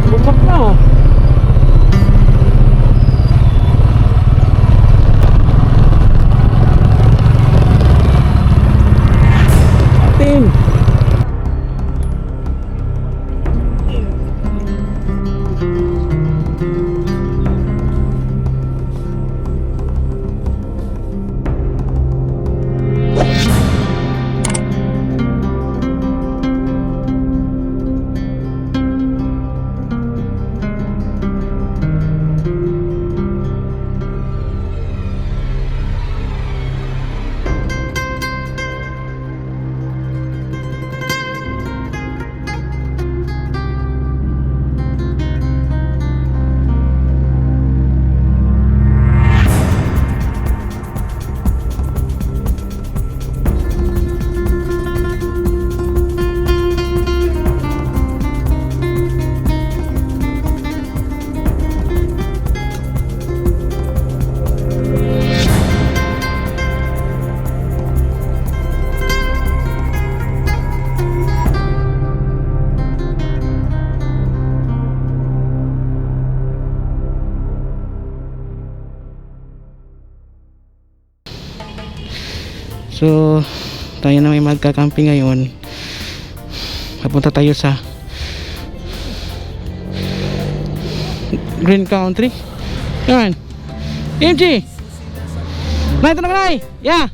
Bumpak na oh. Atin. So tayo na may magka-camping ngayon. Papunta tayo sa Green Country. Yan MG Nay, ito na ka Nay. Yeah.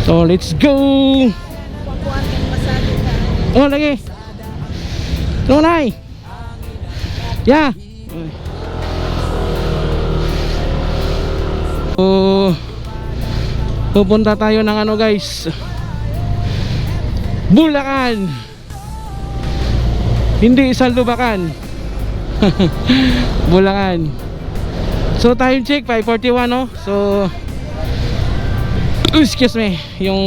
So let's go. Oh lagi. Tulungan Nay. Yeah. So pupunta tayo ng ano guys, Bulacan. Hindi isang lubakan. Bulacan. So time check 5:41 no. So excuse me, yung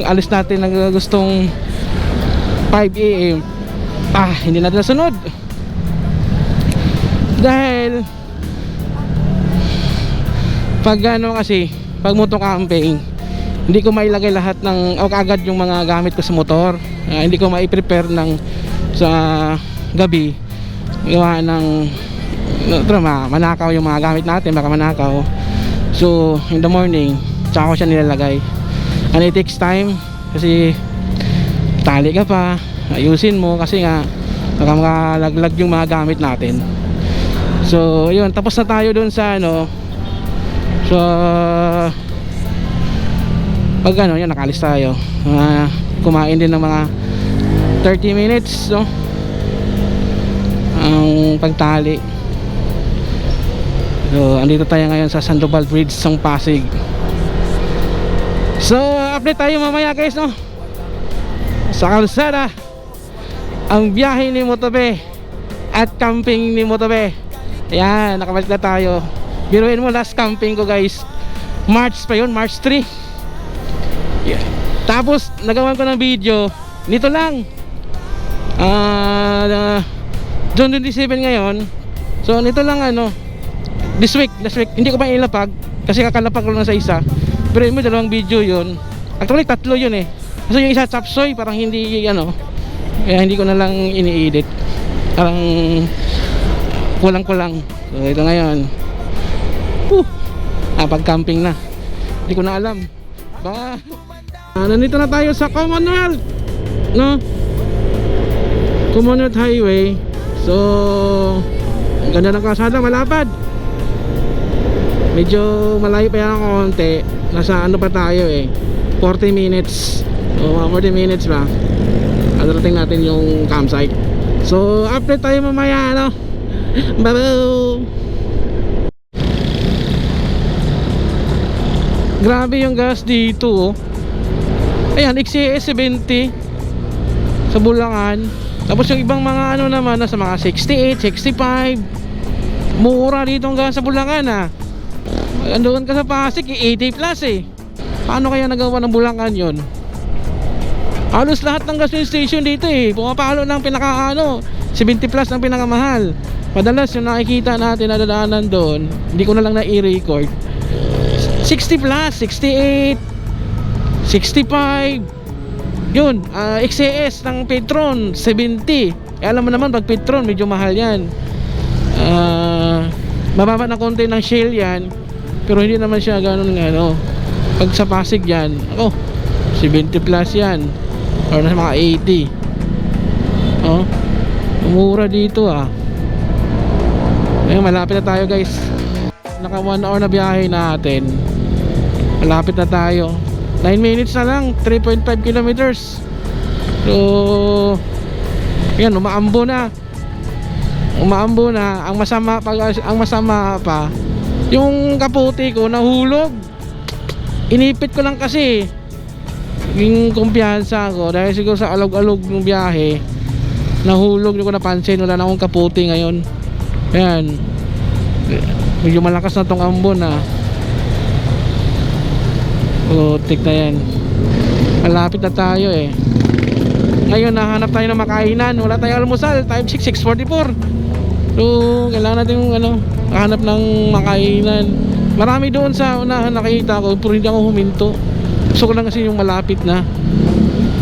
alis natin na gustong 5 AM hindi natin nasunod dahil pag ano kasi pag motor camping hindi ko mailagay lahat ng agad yung mga gamit ko sa motor. Hindi ko mai-prepare ng sa gabi gawa ng manakaw yung mga gamit natin, baka manakaw. So in the morning tsaka ko siya nilalagay, and it takes time kasi tali ka pa, ayusin mo kasi nga baka makalaglag yung mga gamit natin. So yun, tapos na tayo dun sa ano. So pag ano yan, nakalis tayo, kumain din ng mga 30 minutes no, ang pagtali. So andito tayo ngayon sa Sandoval Bridge ng Pasig. So update tayo mamaya guys no, sa kalsada, ang biyahe ni Motobe at camping ni Motobe. Ayan, nakabalik na tayo. Biruin mo, last camping ko guys March pa yun, March 3. Yeah. Tapos nagawan ko ng video nito lang, June 27 ngayon. So nito lang ano, this week, last week hindi ko pa ilapag kasi kakalapag ko lang sa isa. Pero mo dalawang video yun, actually tatlo yun eh. So yung isa chapsoy, parang hindi ano, kaya hindi ko na lang ini-edit, parang kulang-kulang. So ito ngayon, pag camping na, hindi ko na alam. Baka nandito na tayo sa Commonwealth no, Commonwealth Highway. So ang ganda ng kalsada, malapad. Medyo malayo pa yan ng konti. Nasa ano pa tayo eh, 40 minutes. So 40 minutes ba adarating natin yung campsite. So update tayo mamaya no. Bye-bye. Grabe yung gas dito oh. Ayan, XCS 70 sa Bulacan. Tapos yung ibang mga ano naman nasa mga 68, 65. Mura dito ang gas sa Bulacan ah. Andoon ka sa Pasig 80 plus eh. Paano kaya nagawa ng Bulacan yun? Halos lahat ng gasoline station dito pumapalo ng pinaka 70 plus ang pinakamahal. Madalas yung nakikita natin na dadaanan doon, hindi ko na lang na-i-record, 60 plus, 68, 65. Yun, XAS ng Petron 70. Alam mo naman pag Petron medyo mahal yan. Mababa na konti ng Shell yan, pero hindi naman siya ganun pag sa Pasig yan 70 plus yan, or nasa mga 80. Mura dito Ngayon malapit na tayo guys, naka 1 hour na biyahe natin, malapit na tayo, 9 minutes na lang, 3.5 kilometers. So yan, umaambo na. Ang masama pa, yung kaputi ko nahulog. Inipit ko lang kasi yung kumpiyansa ko, dahil siguro sa alog-alog ng biyahe, nahulog. Hindi ko napansin, wala na akong kaputi ngayon. Yan, medyo malakas na tong ambon putik na yan. Malapit na tayo Ngayon nahanap tayo ng makainan, wala tayong almusal, time 6:44. So kailangan natin hanap ng makainan. Marami doon sa unahan nakita ko, pero hindi ako huminto. Gusto ko lang kasi yung malapit na,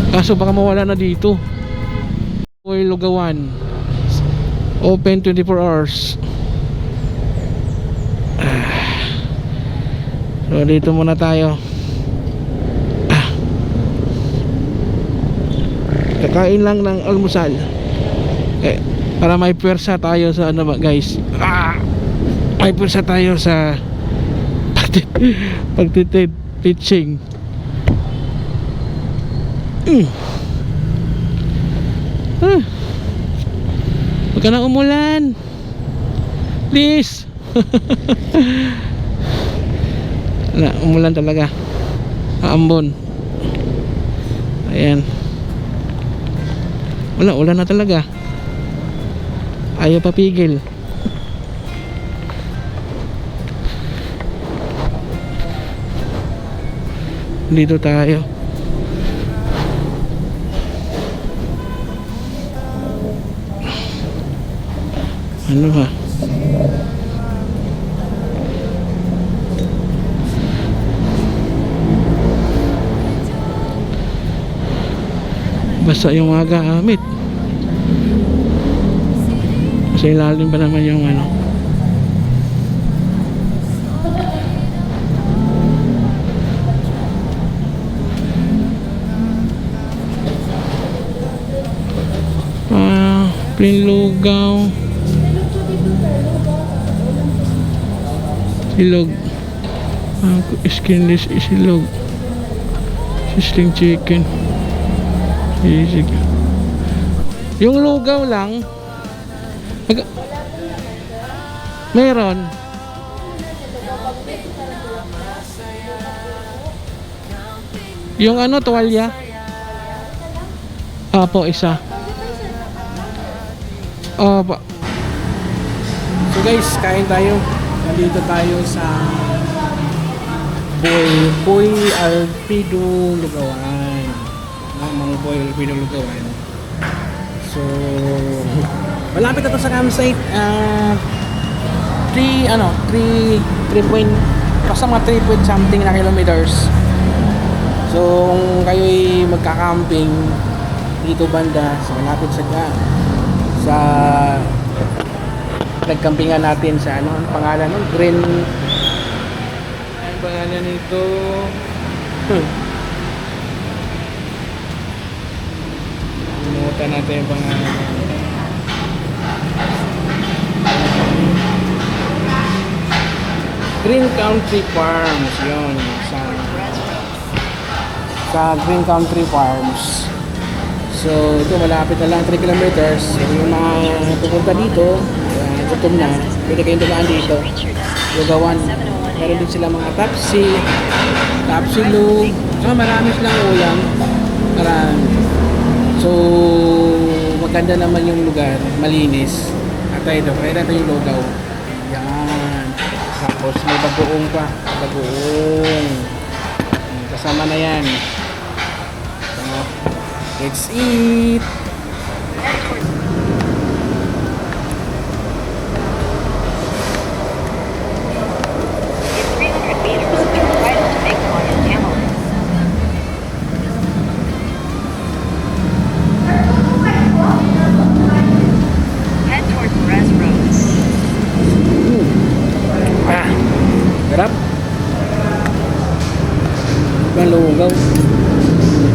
kaso baka mawala na dito. Lugawan, open 24 hours. So dito muna tayo. Kakain lang ng almusal para may pwersa tayo sa guys. May pwersa tayo sa pagtitid pitching. Huwag ka na umulan, please. Umulan talaga, aambon. Ayan, ulan na talaga, ayaw papigil. Dito tayo. Ano ba? Basta yung mga gamit. Sa ilalim pa naman yung plain lugaw, silog, skinless isilog, sizzling chicken, sisig. Yung lugaw lang meron. Yung tuwalya, po isa. So guys, kain tayo. Nandito tayo sa Boy Alpido Lugawan. Mga Boy Alpido Lugawan. So malapit na to sa campsite. 3 point something na kilometers. So kung kayo'y magka-camping dito banda, so malapit sa nagkampingan natin sa ano pangalan ng Green, ano pangalan nito? Limutan natin yung pangalan. Green Country Farms, yun, sa Green Country Farms. So ito malapit na lang 3 kilometers. So, yung mga pupunta dito, gutom na, pwede kayong dumaan dito. Lugawan, meron din sila mga tapsilog, marami silang ulam, marami. So maganda naman yung lugar, malinis. At ito, kaya ito yung lugaw. Yan. Tapos may bagoong pa, bagoong kasama na yan. Let's eat! In 300 meters, turn right onto Magnolia Camel. Head toward Perez Road. Sarap! Malugaw.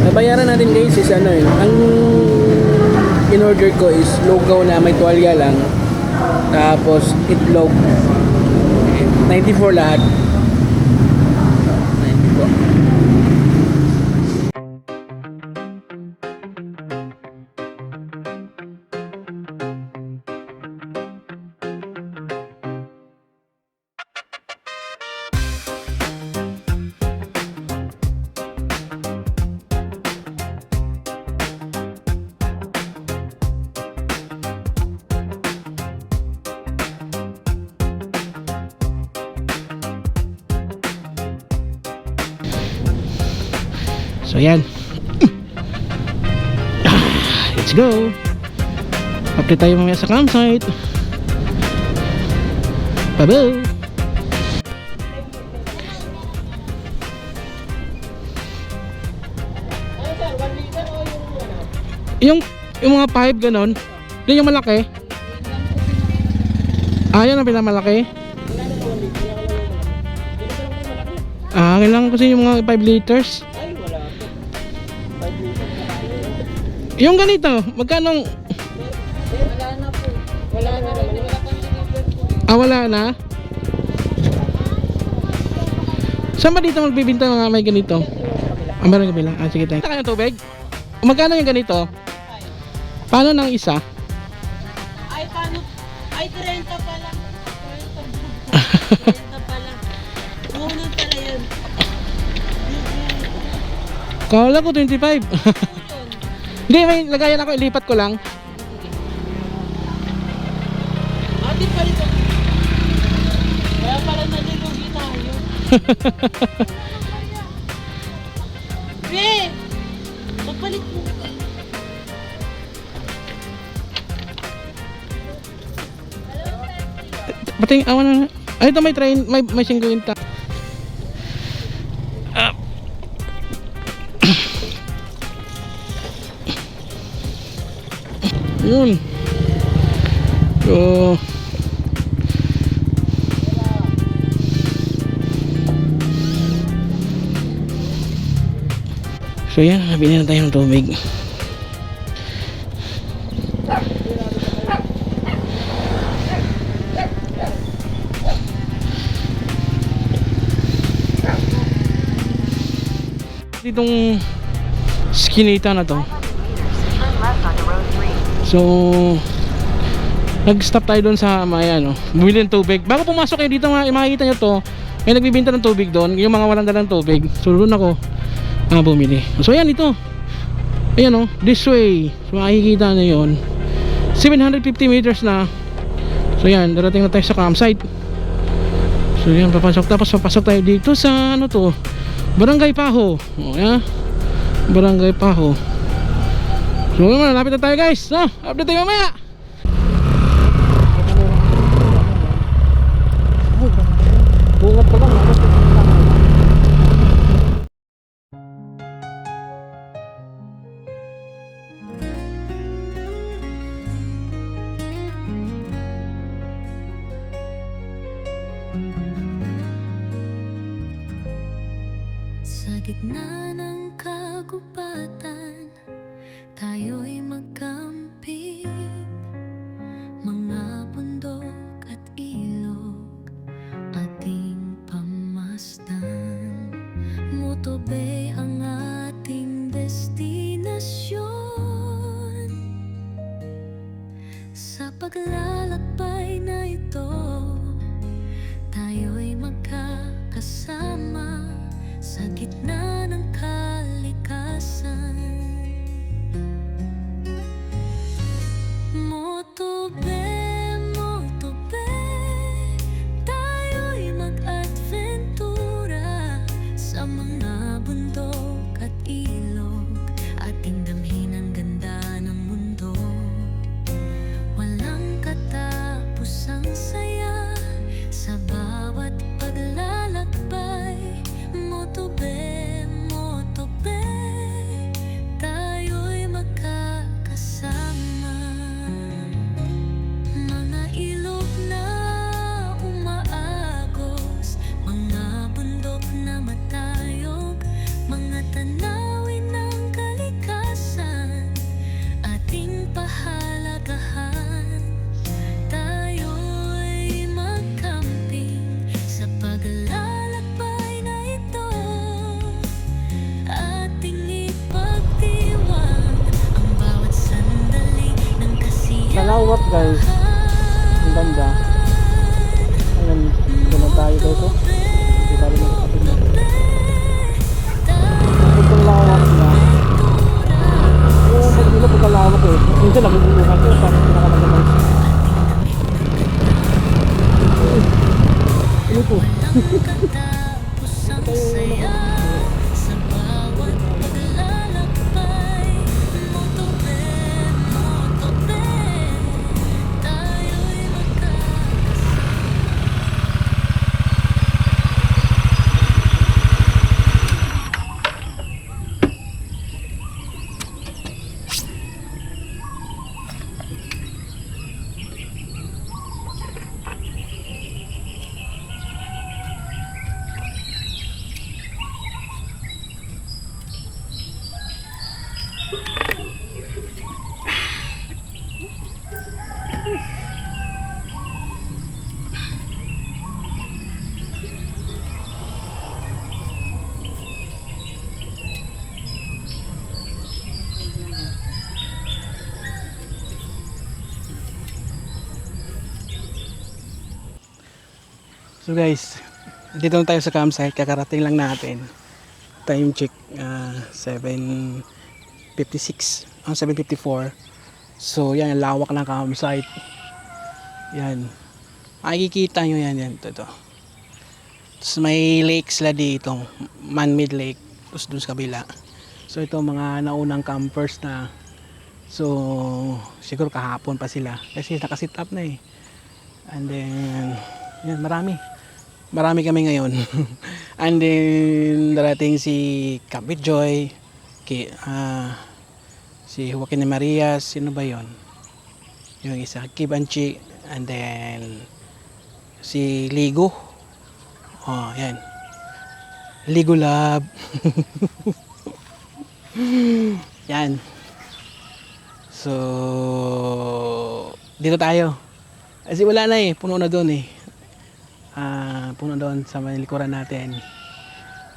Nabayaran natin guys is ano yun. Ang in-order ko is lugaw na may tuwalya lang. Tapos itlog. 94 lahat. 94. So yan. Let's go. Update tayo mamaya sa campsite. Bye-bye. Yung mga pipe ganon. Yung malaki. Yan ang pinamalaki. Kailangan kasi yung mga 5 liters. Yung ganito, magkano? Wala na po. Wala na rin. Wala pang deliver po. Wala na? Saan ba dito magbibinta mga may ganito? Meron kabila. Sige tayo. Kaya tubig? Magkano yung ganito? Paano ng isa? Ay, paano? Ay, 30 pa lang. 30 pa lang. Ngunod pala yun. Kala ko 25. Hindi, may lagayan ako. Ilipat ko lang. Ate pa rin. Kaya pala nalilugi tayo. Pre! Magpalit mo. Pating, awan na. Ay, ito may train. May 50. Yun. So yan, nabili na tayo ng tubig. Ditong skinita na to. Turn left onto Road 3. So nag-stop tayo doon sa may bumili ng tubig. Bago pumasok kayo dito, makikita nyo to, may nagbibenta ng tubig doon, yung mga walang dalang tubig. So doon ako bumili. So ayan ito. Ayan this way. So makikita nyo yun. 750 meters na. So yan, darating na tayo sa campsite. So yan, papasok. Tapos papasok tayo dito sa to, Barangay Paho. Yan. Barangay Paho. So malapit na tayo guys. Update tayo mamaya. Bungat pa lang. Sa gitna ng kagubatan, tayo'y magkampi. Mga bundok at ilog, ating pamasdan. Moto Bay ang ating destinasyon. Sa paglalakbay na ito, tayo'y magkakasama sa gitna ng kalikasan. Moto Bay, tayo'y mag-adventura sa mga bundok at ilog, ating damhin ang spot guys. Ang ganda. Ayun, doon tayo guys. Oh. Hindi tayo nakakapit na. Itong lawak na. Oo, hindi pagkalawak eh. Minsan nabubuluhan ko. Parang pinakamagandang. Ano po? Ang saya sa bawat paglalakbay. Motobe, motobe, tayo'y magkakasama. So guys, dito na tayo sa campsite. Kakarating lang natin. Time check 7:56 7:54. So yan, lawak ng campsite. Yan, makikita nyo yan. Ito. Tapos may lake sila dito, man-made lake. Tapos dun sa kabila. So ito mga naunang campers na. So siguro kahapon pa sila kasi nakasit up na eh. And then yan, marami kami ngayon. And then darating si Kapit Joy, si Joaquin de Marias, sino ba yon? Yung isa, Kibanchi, and then si Ligo. Oh, yan. Ligo Lab. Yan. So dito tayo. Kasi wala na eh, puno na doon eh. Puno doon sa likuran natin.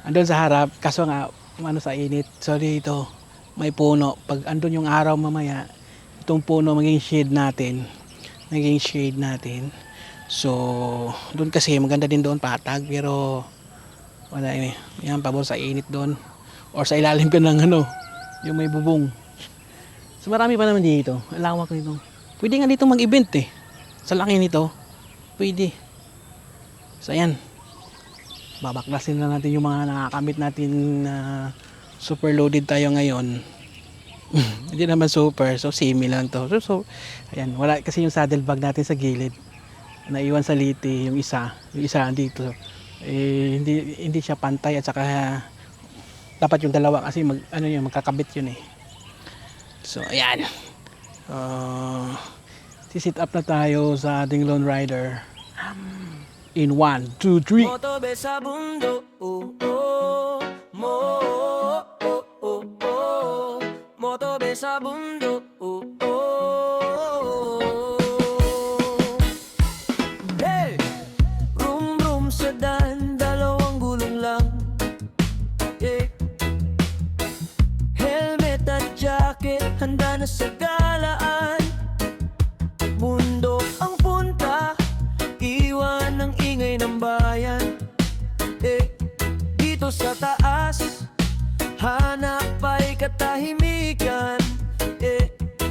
Andun sa harap, kaso nga sa init. Sorry, ito may puno. Pag andun yung araw mamaya, itong puno maging shade natin. So doon kasi maganda din doon, patag, pero wala eh. Yan, pabor sa init doon. Or sa ilalim ka ng yung may bubong. So marami pa naman dito. Ang lawak nito. Pwede nga dito mag-event eh. Sa laki nito, pwede. So ayan, babaklasin na natin yung mga nakakamit natin na super loaded tayo ngayon. Hindi naman super, so semi lang to. So ayan, wala kasi yung saddle bag natin sa gilid. Naiwan sa liti yung isa dito. Eh, hindi siya pantay at saka dapat yung dalawa kasi magkakabit yun eh. So ayan. Sisit up na tayo sa ating Lone Rider. In 1, 2, 3. Motobe sa bundok, oh, oh, oh, oh, oh, oh. Motobe sa bundok, oh, oh. Hey! Rum rum sedan, dalawang gulong lang. Yeah. Helmet at jacket, handa na sa galaan. Bundok ang punta, iwan ang ingay ng bayan. Dito sa taas, hanap ay katahimikan.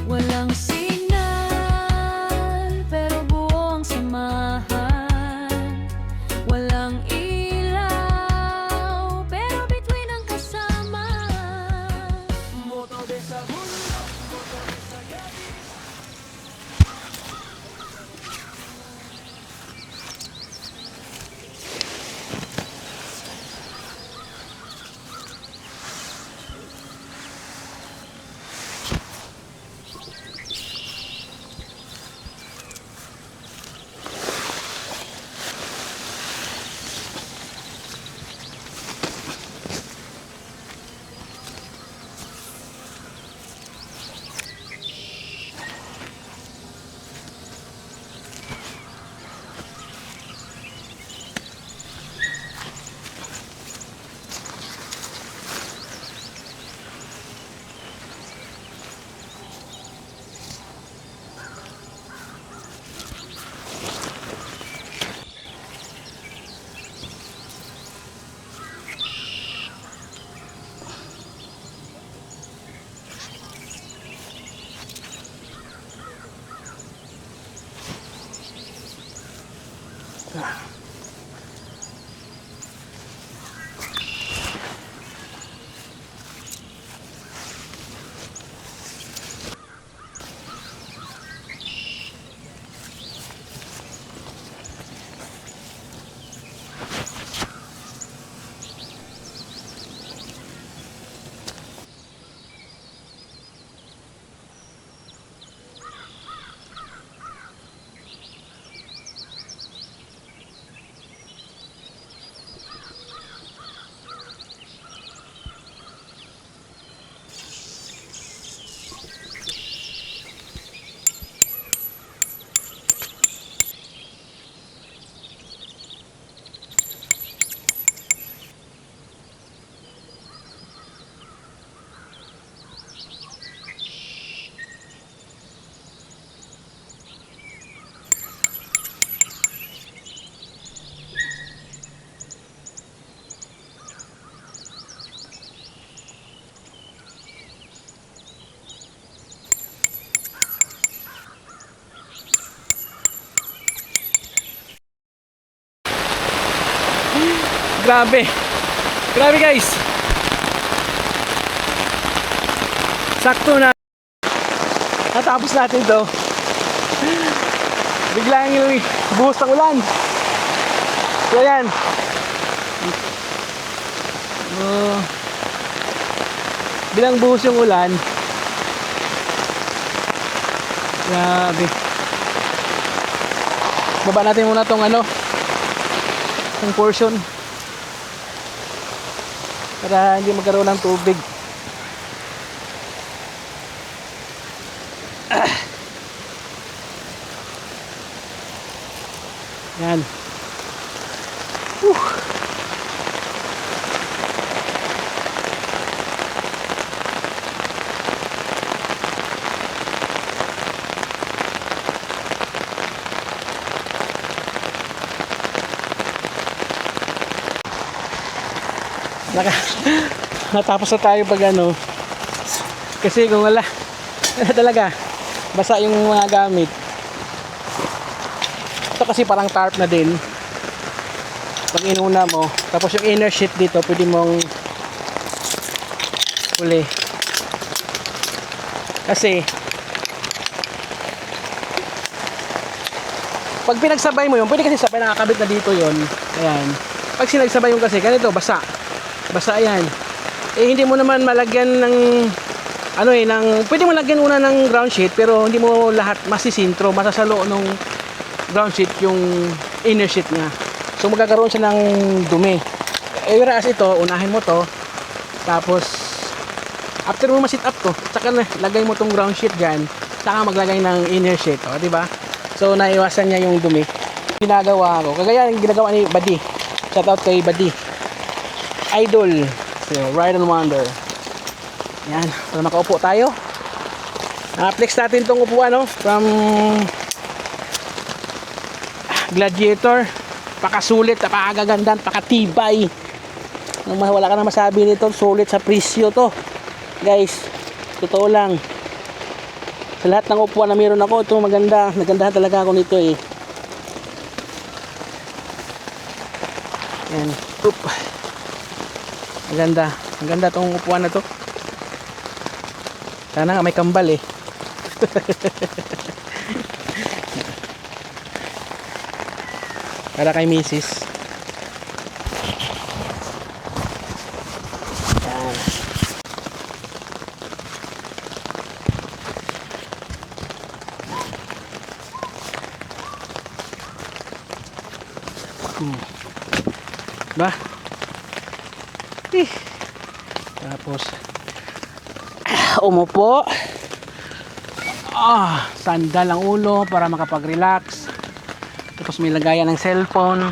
Walang signal, pero buo ang samahan. Walang ilaw, pero bituin ang kasama. Motobe sa bundok, motobe sa gabi. Grabe. Grabe guys. Sakto na. Natapos natin to. Biglang yung buhos ng ulan. So yan. Bilang buhos yung ulan. Grabe. Baba natin muna tong ano. Tong portion. Para hindi magkaroon ng tubig. Yan. Natapos na tayo pag ano, kasi kung wala talaga basa yung mga gamit. Ito kasi parang tarp na din pag inuna mo, tapos yung inner sheet dito pwede mong uli kasi pag pinagsabay mo yun, pwede kasi sabay nakakabit na dito yun. Ayan, pag sinagsabay yung kasi ganito, basa yan. Eh hindi mo naman malagyan ng ano eh, pwede mo lagyan una ng ground sheet pero hindi mo lahat masisintro, masasalo nung ground sheet yung inner sheet niya. So magkakaroon siya ng dumi. Eh whereas ito, unahin mo to, tapos after mo ma-sit up to, saka na lagay mo tong ground sheet diyan, saka maglagay ng inner sheet, o di ba? So naiwasan niya yung dumi. Ginagawa ko, kagaya yung ginagawa ni Buddy. Shout out kay Buddy. Idol. So, Ride and Wonder. Yan, para makaupo tayo. Flex natin itong upuan, no? From Gladiator. Pakasulit, pakagaganda, pakatibay. Wala ka na masabi nito, sulit sa presyo to. Guys, totoo lang. Sa lahat ng upuan na meron ako, ito maganda. Nagandahan talaga ako nito eh. Yan. Oop. Maganda. Maganda tong upuan na to. Sana nga may kambal eh. Para kay Mrs. Yan. Ba? Tapos umupo. Sandal ang ulo para makapag-relax. Tapos may lagayan ng cellphone.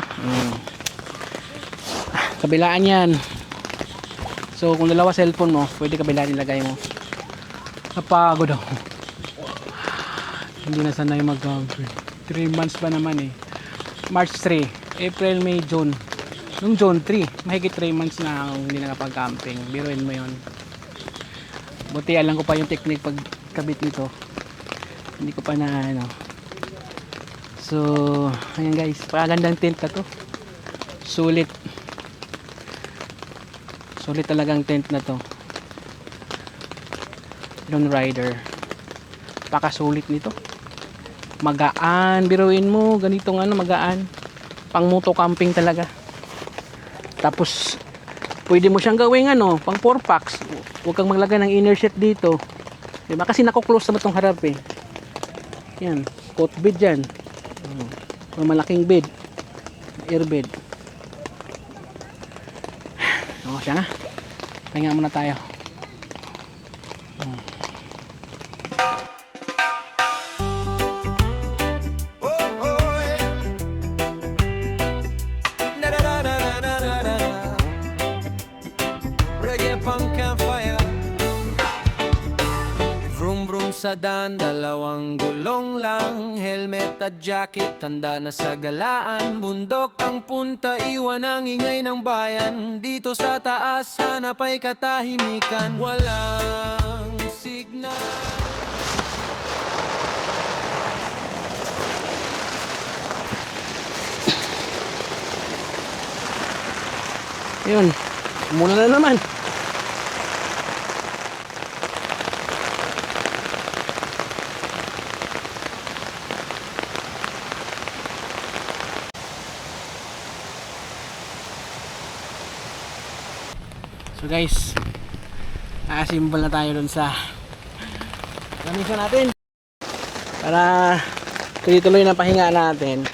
Kabilaan yan. So kung dalawa cellphone mo, pwede kabilaan ilagay mo. Napagod ako. Hindi na sanay mag-3 months pa naman eh. March 3, April, May, June. Nung June 3, mahigit 3 months na akong hindi nakapag-camping. Biruin mo yun. Buti alam ko pa yung technique pagkabit nito. Hindi ko pa na ano. So, ayan guys, pagandang tent na to. Sulit. Sulit talagang tent na to. Lone Rider. Pakasulit nito. Magaan, biruin mo, ganitong ano, magaan. Pang moto camping talaga. Tapos pwede mo siyang gawing ano, pang 4 packs. Huwag kang maglagay ng inner sheet dito. Diba? Kasi nako-close naman itong harap eh. Yan, coat bed dyan. Malaking bed. Air bed. O, siya na. Pahinga muna tayo. Reggae punk campfire. Vroom vroom sa daan, dalawang gulong lang. Helmet at jacket, tanda na sa galaan. Bundok ang punta, iwan ang ingay ng bayan. Dito sa taas, hanap ay katahimikan. Walang signal. Yun. Muna na naman. So guys, assemble na tayo dun sa lamisa natin para tuloy-tuloy na pahinga natin.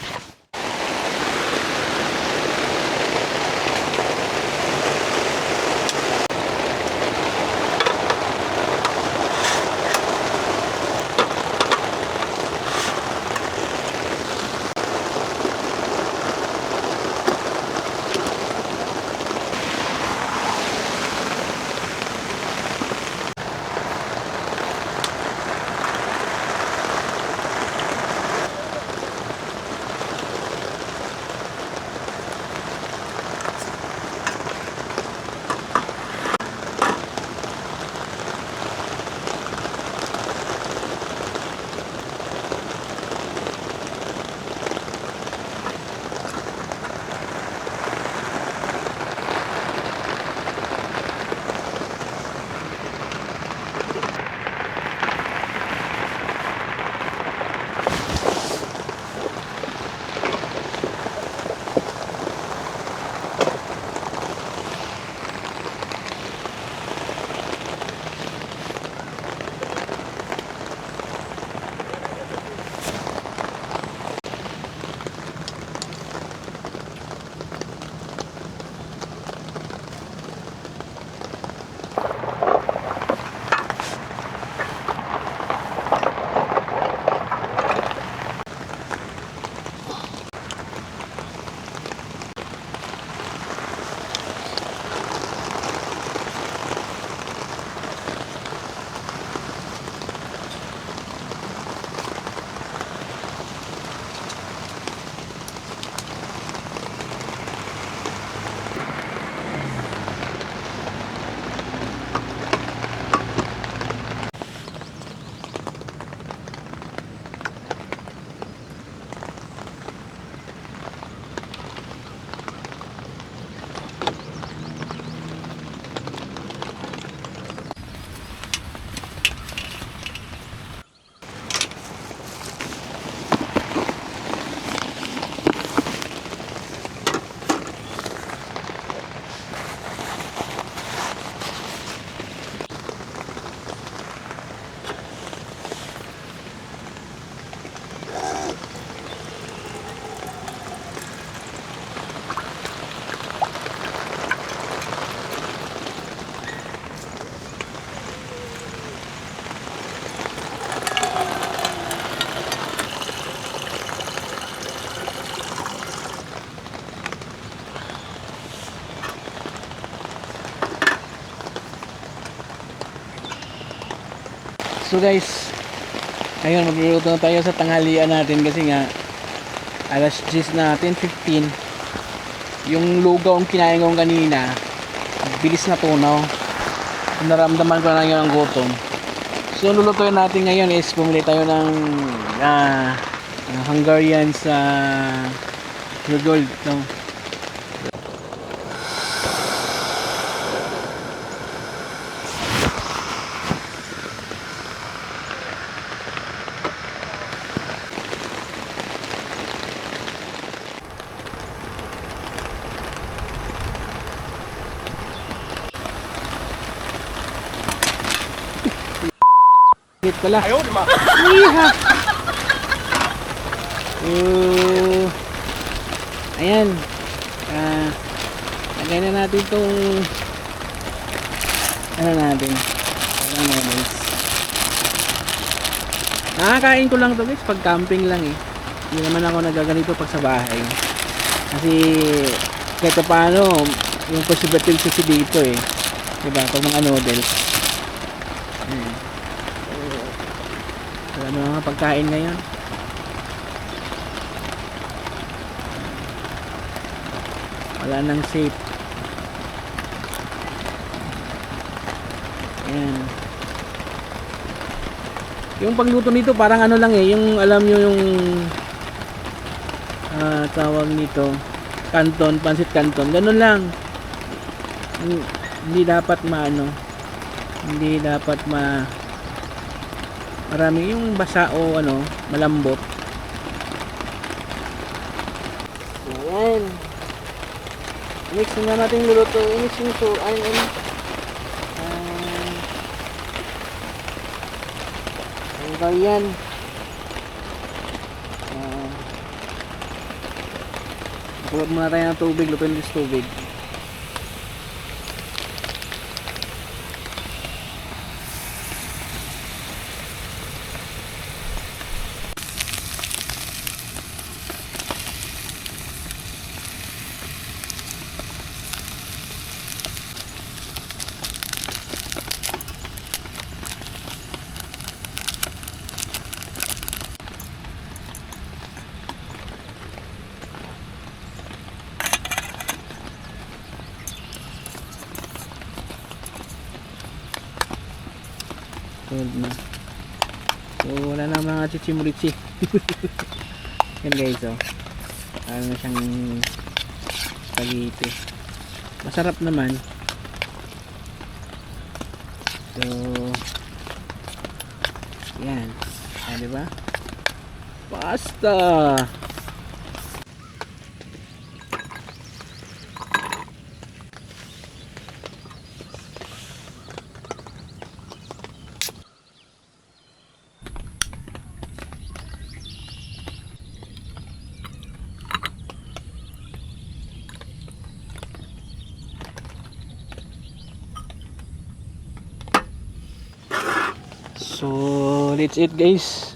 So guys, ayun, magluluto na tayo sa tanghalian natin kasi nga alas 10 na, 10:15. Yung lugaw ang kinain ko kanina, bilis na tunaw. Naramdaman ko na ngayon ang gutom. So lulutuin natin ngayon is bumili tayo ng Hungarian sa pure gold, no? Hit pala. Ayaw, di ba? Ayan. Lagay na natin itong ano natin. Nakakain ko lang to guys pag camping lang eh. Hindi naman ako nagaganito pag sa bahay. Kasi kahit paano yung possibility dito eh. Diba? Pag mga noodles. Wala mga pagkain ngayon. Wala nang safe. Ayan. Yung pagluto nito parang ano lang eh, yung alam nyo yung tawag nito canton, pansit canton, ganun lang. Hindi dapat maano, hindi dapat marami yung basa o ano, malambot. Ayan. Mix na natin luluto. Mix yung so, ayun. Ang ganyan. Kulot muna tayo ng tubig. Lutuin yung tubig. Na. So wala na mga chichimuritsi. Yan guys, oh. Ano na siyang spaghetti. Masarap naman. So yan. Diba? Pasta. So, let's eat guys.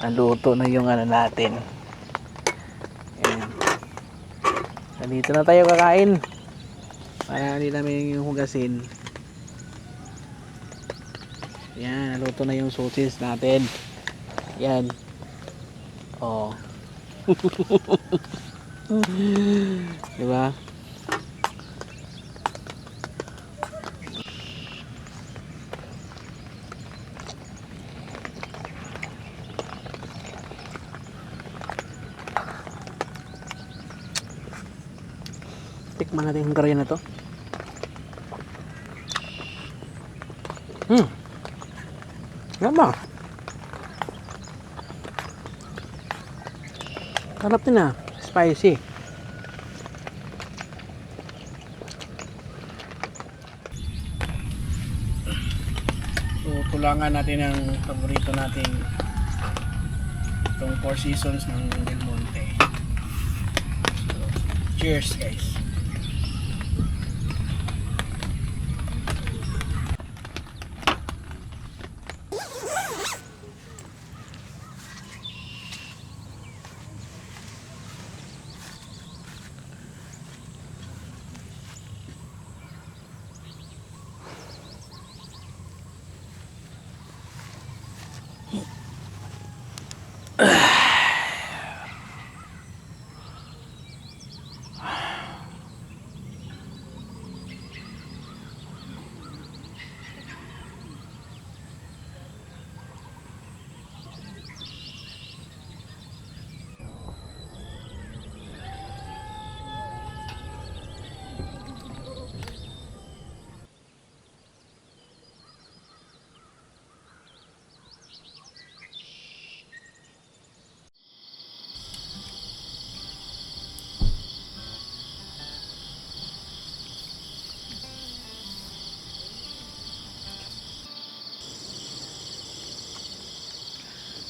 Naluto na yung ano natin. Ayan. Dito na tayo kakain. Para hindi namin yung hugasin. Ayan, naluto na yung sauces natin. Ayan. Oh. Diba? Tikman natin yung karya na to. Gama. Sarap din ah. Spicy. So, tulangan natin ang paborito nating itong 4 seasons ng Del Monte. So, cheers guys.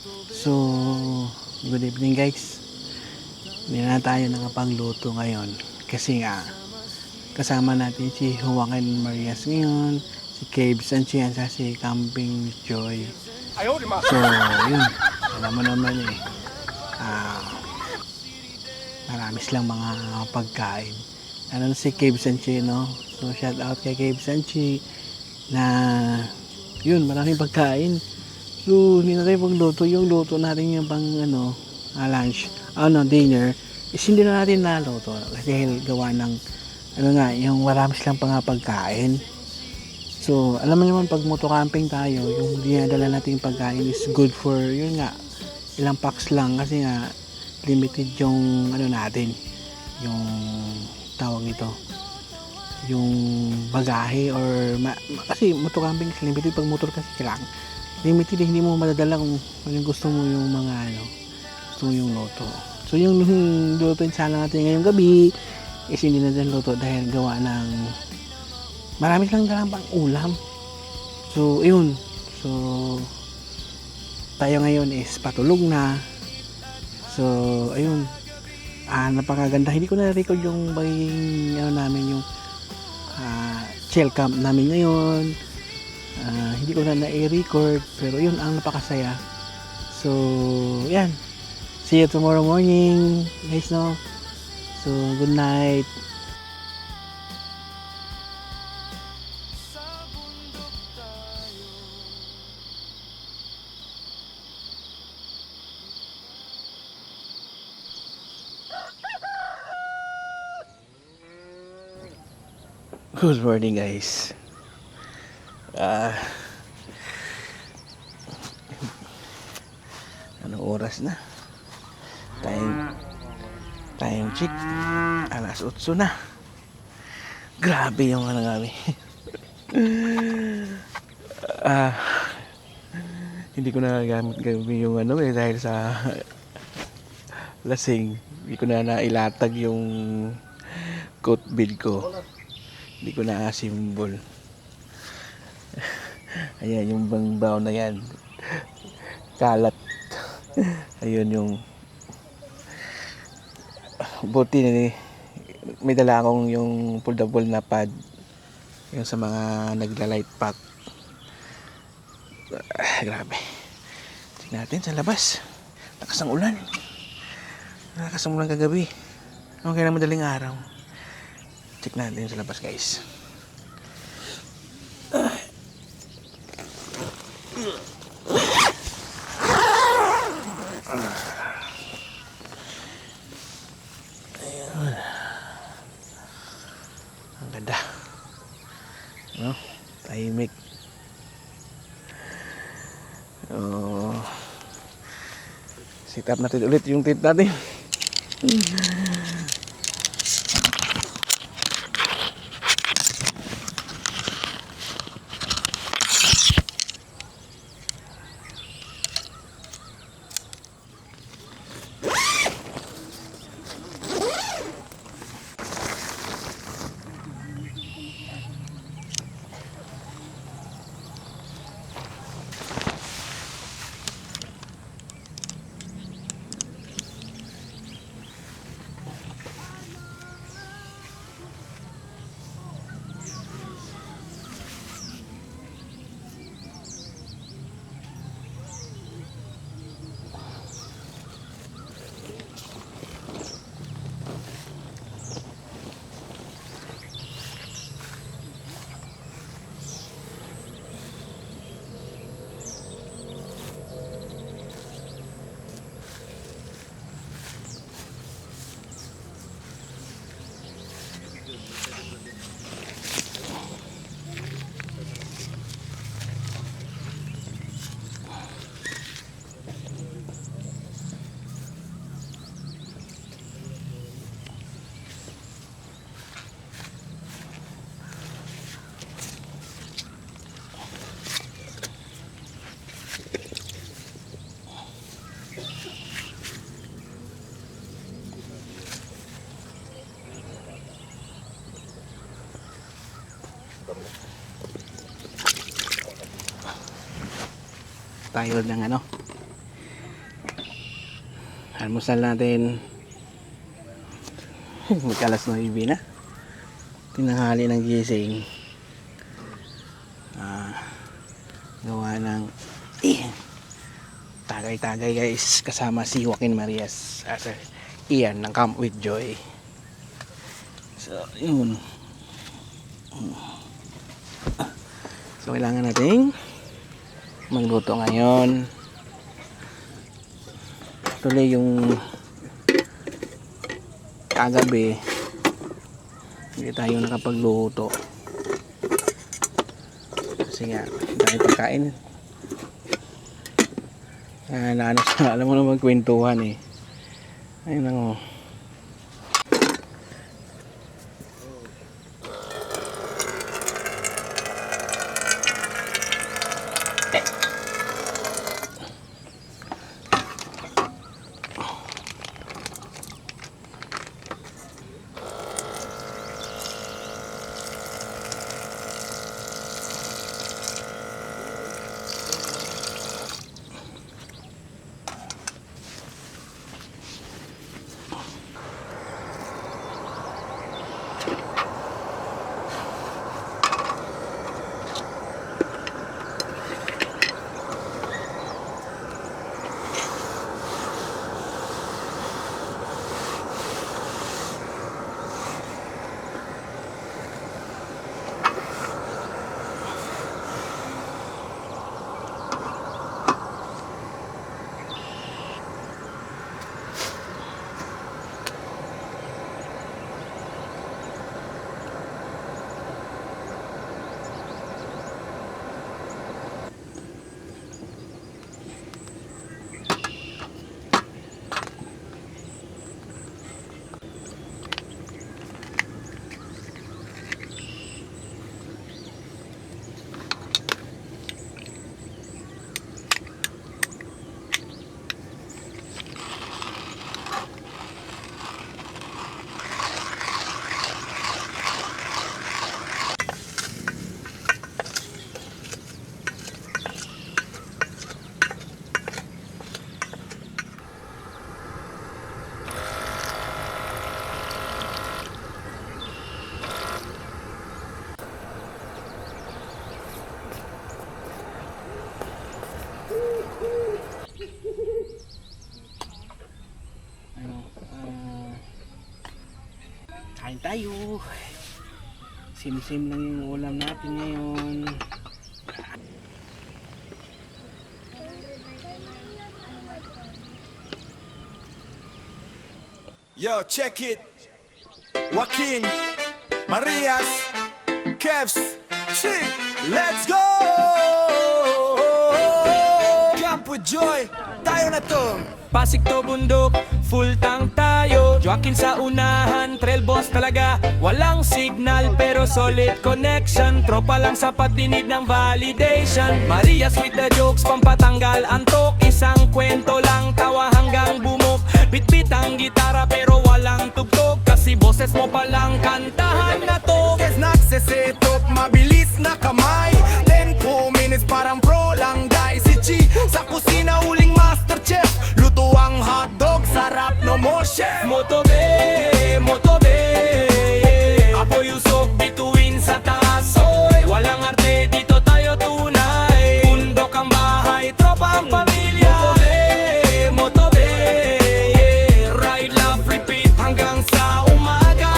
So, good evening guys. Hindi na tayo nakapangluto ngayon. Kasi nga, kasama natin si Joaquin Marias ngayon, si Cave Sanchez, at si Camping Joy. So, yun. Alam mo naman marami silang mga pagkain. Ano si Cave Sanchez, no? So, shout out kay Cave Sanchez na yun, maraming pagkain. So, hindi na tayo pagluto. Yung luto natin yung pang lunch, dinner, is hindi na natin naluto. Kasi gawa ng, yung marami silang pang pagkain. So, alam mo naman, pag motocamping tayo, yung dinadala natin pagkain is good for, yun nga, ilang packs lang. Kasi nga, limited yung, natin, yung tawag nito, yung bagahe or, kasi motocamping is limited. Pag motor kasi lang, limited, hindi mo madadala kung yung gusto mo yung mga, gusto mo yung luto. So, yung luto sana natin ngayong gabi, is hindi na din luto dahil gawa ng marami lang dalang pang ulam. So, ayun. So, tayo ngayon is patulog na. So, ayun. Napakaganda. Hindi ko na-record yung namin yung chill camp namin ngayon. Hindi ko na na-record. Pero yun, ang napakasaya. So, yan. See you tomorrow morning. Guys, no? So, good night. Good morning guys. Anong oras na? Time check. Alas 8 na. Grabe yung namin. Hindi ko na gamit yung dahil sa lasing. Hindi ko na nailatag yung coat bid ko. Hindi ko na asimbol. Ayan, yung bang brown na yan. Kalat. Ayun yung buti may dala akong yung foldable na pad. Yung sa mga nagla-light pack. Grabe. Tingnan natin sa labas. Lakas ng ulan. Lakas ng ulan kagabi. Okay na madaling araw. Check natin sa labas guys. Ayun. Ang ganda. No? Tahimik. Set up natin ulit yung tent natin. tayo ng almusal natin. Magkalas 9 na. Tinanghali ng gising. Gawa ng tagay-tagay guys, kasama si Joaquin Marias as Ian ng Camp with Joy. So yun. So kailangan nating magluto ngayon. Tuloy yung kagabi hindi tayo nakapagluto kasi nga dahil pagkain alam mo naman kwentuhan eh. Ayun lang oh. Kain tayo. Sim-sim lang yung ulam natin ngayon. Yo, check it. Joaquin, Marias, Kevs, Chick, let's go! Camp with Joy, tayo na to. Pasig to bundok, full tank tayo. Joaquin sa unahan, trail boss talaga. Walang signal pero solid connection. Tropa lang sapat dinid ng validation. Marias with the jokes, pampatanggal antok. Isang kwento lang, tawa hanggang bumok. Bitbit ang gitara pero walang tugtog. Kasi boses mo palang kantahan na to. Kes nagsisetop, mabilis na kamay. 10 minutes parang pro lang guys. Si Chi sa kusina uling master chef. Luto ang hotdog, sarap no more chef. Motobe, motobe, apoy usok bituin sa taas. Oy, walang arte dito tayo tunay. Bundok ang bahay, tropa ang pamilya. Motobe, motobe, ride, laugh, repeat hanggang sa umaga.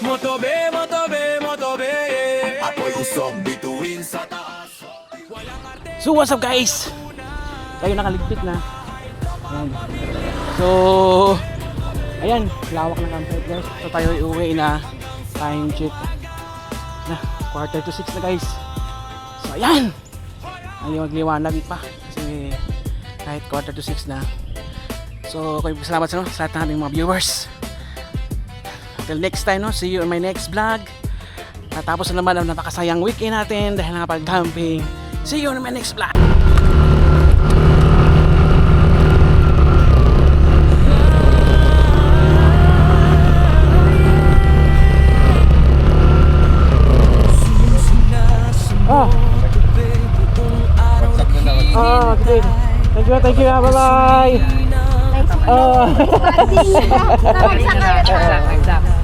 Motobe, motobe, motobe, Apoy usok bituin sa taas. So what's up guys? Tayo nakaligpit na. Ayan. So ayan, lawak ng campsite guys. So tayo iuwi na. Time check na 5:45 na guys. So ayan, ayaw magliwanag pa kasi kahit 5:45 na. So salamat sa lahat ng ating mga viewers. Till next time, no? See you in my next vlog. Natapos na naman ang napakasayang weekend natin dahil nakapag-camping. See you in my next vlog. sige. Thank you. Bye-bye. Exact.